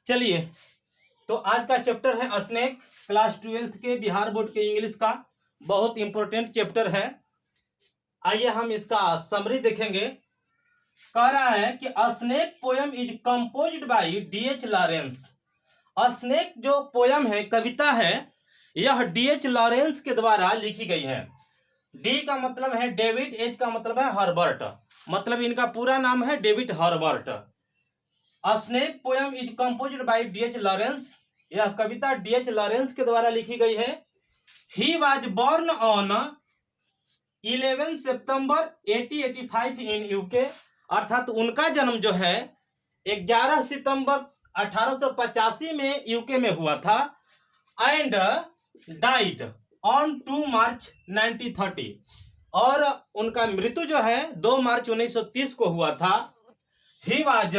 चलिए, तो आज का चैप्टर है स्नेक, क्लास 12th के बिहार बोर्ड के इंग्लिश का बहुत इंपॉर्टेंट चैप्टर है। आइए हम इसका समरी देखेंगे। कह रहा है कि snake poem is composed bye D.H. Lawrence. Snake जो पोयम है, कविता है, यह D.H. लॉरेंस के द्वारा लिखी गई है। डी का मतलब है डेविड, एच का मतलब है हर्बर्ट, मतलब इनका पूरा नाम है David Herbert. Snake poem is composed bye D.H. Lawrence. यह कविता D.H. लॉरेंस के द्वारा लिखी गई है। He was born on 11 September 1885 in UK, अर्थात उनका जन्म जो है 11 सितंबर 1885 में यूके में हुआ था। एंड डाइड ऑन 2 मार्च 1930, और उनका मृत्यु जो है 2 मार्च 1930 को हुआ था। ही वाज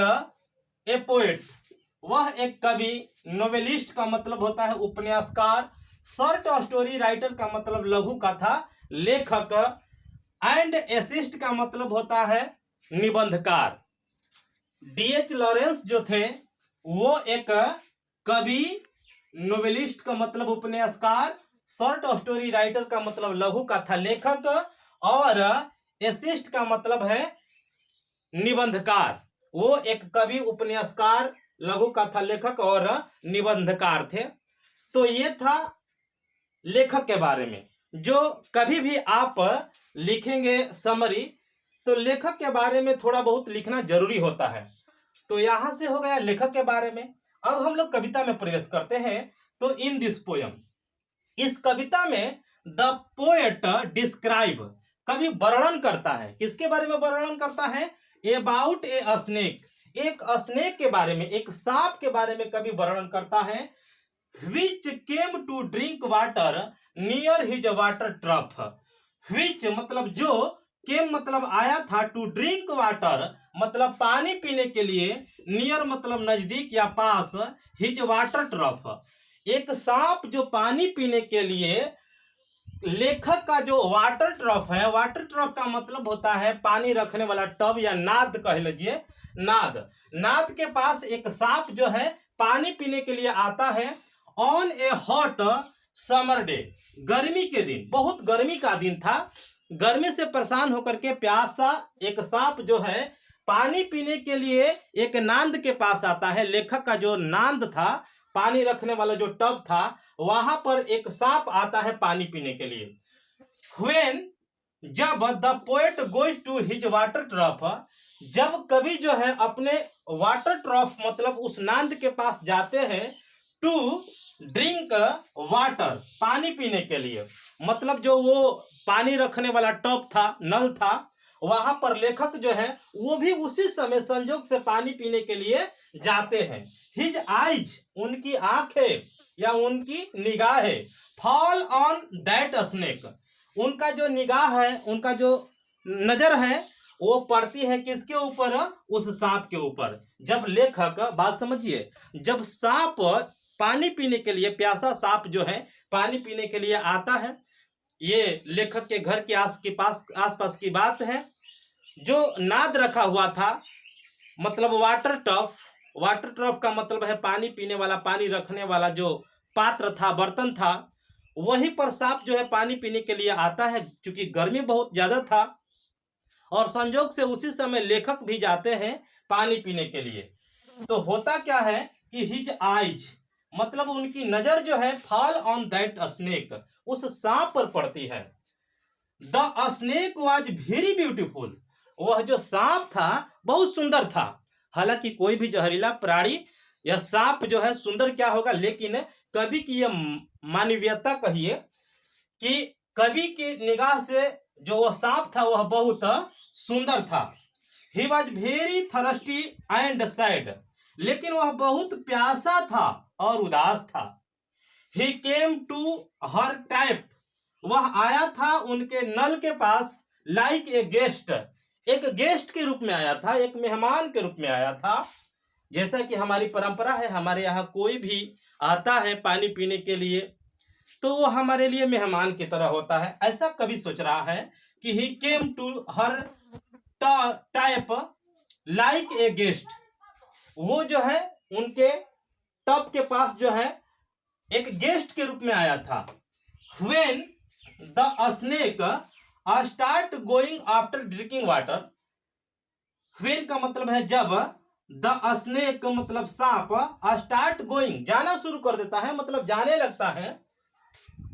ए पोएट, वह एक कवि, नोवेलिस्ट का मतलब होता है उपन्यासकार, शॉर्ट स्टोरी राइटर का मतलब लघु कथा लेखक, एंड एसिस्ट का मतलब होता है निबंधकार। D.H. लॉरेंस जो थे वो एक कवि, नोवेलिस्ट का मतलब उपन्यासकार, शॉर्ट स्टोरी राइटर का मतलब लघु कथा लेखक, और एसिस्ट का मतलब है निबंधकार। वो एक कवि, उपन्यासकार, लघु कथा लेखक और निबंधकार थे। तो ये था लेखक के बारे में। जो कभी भी आप लिखेंगे समरी, तो लेखक के बारे में थोड़ा बहुत लिखना जरूरी होता है। तो यहां से हो गया लेखक के बारे में। अब हम लोग कविता में प्रवेश करते हैं। तो इन दिस पोयम, इस कविता में द पोएट डिस्क्राइब, कवि वर्णन करता है। किसके बारे में वर्णन करता है? अबाउट ए स्नेक, एक स्नेक के बारे में, एक सांप के बारे में कवि वर्णन करता है। Which came to drink water near his water trough. Which मतलब जो, केम मतलब आया था, टू ड्रिंक वाटर मतलब पानी पीने के लिए, नियर मतलब नजदीक या पास, हिज वाटर ट्रफ एक सांप जो पानी पीने के लिए, लेखक का जो वाटर ट्रफ है, वाटर ट्रफ का मतलब होता है पानी रखने वाला टब या नाद कह लीजिए, नाद। नाद के पास एक सांप जो है पानी पीने के लिए आता है। On A hot summer day, गर्मी के दिन, बहुत गर्मी का दिन था, गर्मी से परेशान होकर के प्यासा एक सांप जो है पानी पीने के लिए एक नांद के पास आता है। लेखक का जो नांद था, पानी रखने वाला जो टब था, वहां पर एक सांप आता है पानी पीने के लिए। When, जब the poet goes to his water trough, जब कवि जो है अपने वाटर ट्रफ मतलब उस नांद के पास जाते हैं, टू ड्रिंक वाटर पानी पीने के लिए, मतलब जो वो पानी रखने वाला टब था, नल था, वहां पर लेखक जो है वो भी उसी समय संजोग से पानी पीने के लिए जाते हैं। हिज आइज, उनकी आंखें या उनकी निगाहें, फॉल ऑन दैट स्नेक, उनका जो निगाह है, उनका जो नजर है, वो पड़ती है किसके ऊपर? उस सांप के ऊपर। जब लेखक, बात समझिए, जब सांप पानी पीने के लिए, प्यासा सांप जो है पानी पीने के लिए आता है, ये लेखक के घर के आसपास की बात है। जो नाद रखा हुआ था मतलब वाटर टफ, वाटर ट्रफ का मतलब है पानी पीने वाला, पानी रखने वाला जो पात्र था, बर्तन था, वहीं पर सांप जो है पानी पीने के लिए आता है। क्योंकि गर्मी बहुत ज्यादा था और संजोग से उसी समय लेखक भी जाते हैं पानी पीने के लिए। तो होता क्या है कि हिज आइज मतलब उनकी नजर जो है फॉल ऑन दैट स्नेक, उस सांप पर पड़ती है। The snake was very beautiful, वह जो सांप था बहुत सुंदर था। हालांकि कोई भी जहरीला प्राणी या सांप जो है सुंदर क्या होगा, लेकिन कवि की यह मानवीयता कहिए कि कवि की निगाह से जो वह सांप था वह बहुत सुंदर था। He was very thirsty and sad, लेकिन वह बहुत प्यासा था और उदास था। ही केम टू हर टाइप, वह आया था उनके नल के पास, लाइक ए गेस्ट, एक गेस्ट के रूप में आया था, एक मेहमान के रूप में आया था। जैसा कि हमारी परंपरा है, हमारे यहाँ कोई भी आता है पानी पीने के लिए तो वो हमारे लिए मेहमान की तरह होता है। ऐसा कभी सोच रहा है कि he came to her type like a guest, वो जो है उनके टब के पास जो है एक गेस्ट के रूप में आया था। When the snake start going after drinking water, when का मतलब है जब, द स्नेक मतलब सांप, स्टार्ट गोइंग जाना शुरू कर देता है, मतलब जाने लगता है,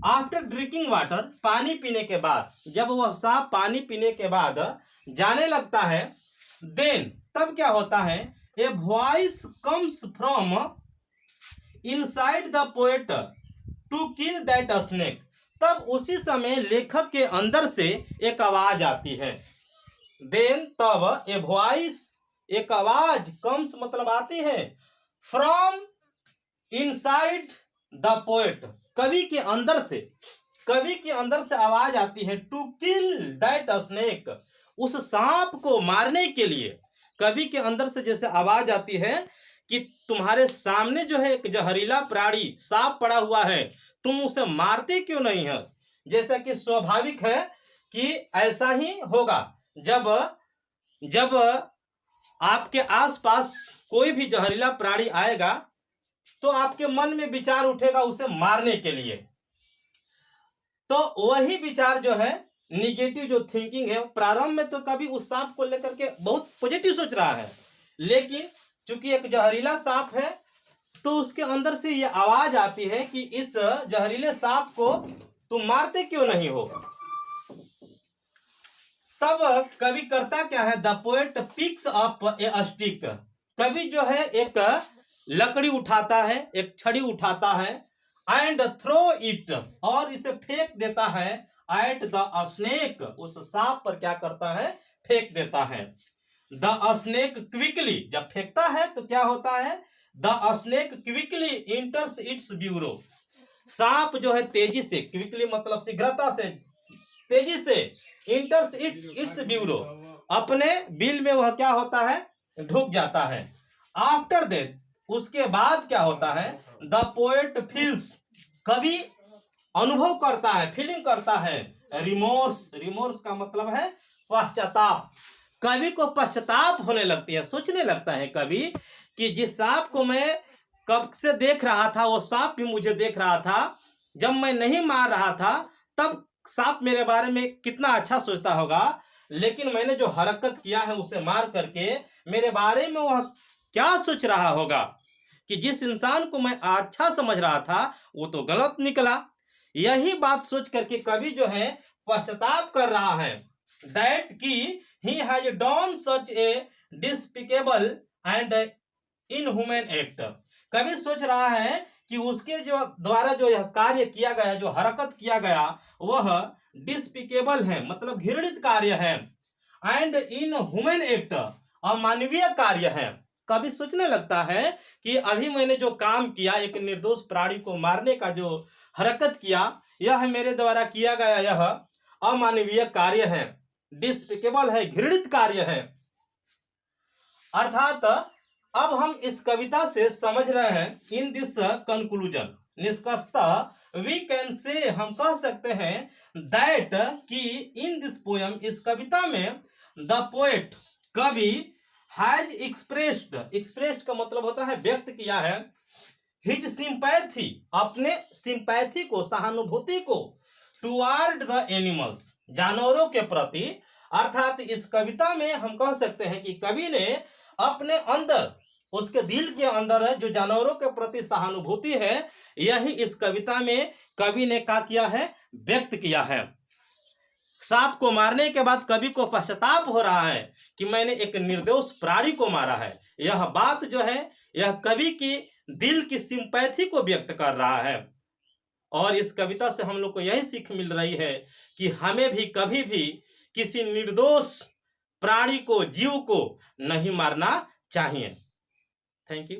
आफ्टर ड्रिंकिंग वाटर पानी पीने के बाद, जब वह सांप पानी पीने के बाद जाने लगता है, देन तब क्या होता है, a voice comes from inside the poet to kill that snake, तब उसी समय लेखक के अंदर से एक आवाज आती है। देन तब ए वॉइस एक आवाज, कम्स मतलब आती है, फ्रॉम इनसाइड द पोएट कवि के अंदर से, कवि के अंदर से आवाज आती है, टू किल दैट स्नेक उस सांप को मारने के लिए। कवि के अंदर से जैसे आवाज आती है कि तुम्हारे सामने जो है एक जहरीला प्राणी सांप पड़ा हुआ है, तुम उसे मारते क्यों नहीं है। जैसा कि स्वाभाविक है कि ऐसा ही होगा, जब आपके आसपास कोई भी जहरीला प्राणी आएगा तो आपके मन में विचार उठेगा उसे मारने के लिए। तो वही विचार जो है, निगेटिव जो थिंकिंग है, प्रारंभ में तो कभी उस सांप को लेकर के बहुत पॉजिटिव सोच रहा है, लेकिन चूंकि एक जहरीला सांप है तो उसके अंदर से ये आवाज आती है कि इस जहरीले सांप को तुम मारते क्यों नहीं हो। तब कवि करता क्या है, the poet picks up A stick, कवि जो है एक लकड़ी उठाता है, एक छड़ी उठाता है, एंड थ्रो इट और इसे फेंक देता है, एट द स्नेक उस सांप पर क्या करता है, फेंक देता है। द स्नेक क्विकली, जब फेंकता है तो क्या होता है, the snake quickly इंटर्स it's bureau, सांप जो है तेजी से, क्विकली मतलब शीघ्रता से, तेजी से, इंटर्स इट्स ब्यूरो अपने बिल में वह क्या होता है, ढुक जाता है। आफ्टर दैट उसके बाद क्या होता है, द पोएट फील्स कवि अनुभव करता है, फीलिंग करता है, रिमोर्स, रिमोर्स का मतलब है पश्चाताप, कवि को पश्चाताप होने लगती है, सोचने लगता है कवि कि जिस सांप को मैं कब से देख रहा था वो सांप भी मुझे देख रहा था, जब मैं नहीं मार रहा था तब सांप मेरे बारे में कितना अच्छा सोचता होगा, लेकिन मैंने जो हरकत किया है उसे मार करके मेरे बारे में वह क्या सोच रहा होगा, कि जिस इंसान को मैं अच्छा समझ रहा था वो तो गलत निकला। यही बात सोच करके कवि जो है पश्चाताप कर रहा है, दैट कि he has done such a despicable and inhuman act, कवि सोच रहा है कि उसके जो द्वारा जो यह कार्य किया गया, जो हरकत किया गया वह डिस्पिकेबल है, मतलब घृणित कार्य है, एंड इनह्यूमन एक्ट अमानवीय कार्य है। कभी सोचने लगता है कि अभी मैंने जो काम किया, एक निर्दोष प्राणी को मारने का जो हरकत किया, यह मेरे द्वारा किया गया यह अमानवीय कार्य है, डिस्पिकेबल है, घृणित कार्य है। अर्थात अब हम इस कविता से समझ रहे हैं, इन दिस कंक्लूजन, निष्कर्षतः वी कैन से, हम कह सकते हैं, दैट कि इन दिस पोयम, इस कविता में, द पोएट कवि हैज एक्सप्रेस्ड, एक्सप्रेस्ड का मतलब होता है व्यक्त किया है, हिज सिंपैथी अपने सिंपैथी को, सहानुभूति को, टुवार्ड द एनिमल्स जानवरों के प्रति। अर्थात इस कविता में हम कह सकते हैं कि कवि ने अपने अंदर, उसके दिल के अंदर जो जानवरों के प्रति सहानुभूति है, यही इस कविता में कवि ने क्या किया है, व्यक्त किया है। सांप को मारने के बाद कवि को पश्चाताप हो रहा है कि मैंने एक निर्दोष प्राणी को मारा है। यह बात जो है, यह कवि की दिल की सिंपैथी को व्यक्त कर रहा है। और इस कविता से हम लोग को यही सीख मिल रही है कि हमें भी कभी भी किसी निर्दोष प्राणी को, जीव को नहीं मारना चाहिए। Thank you.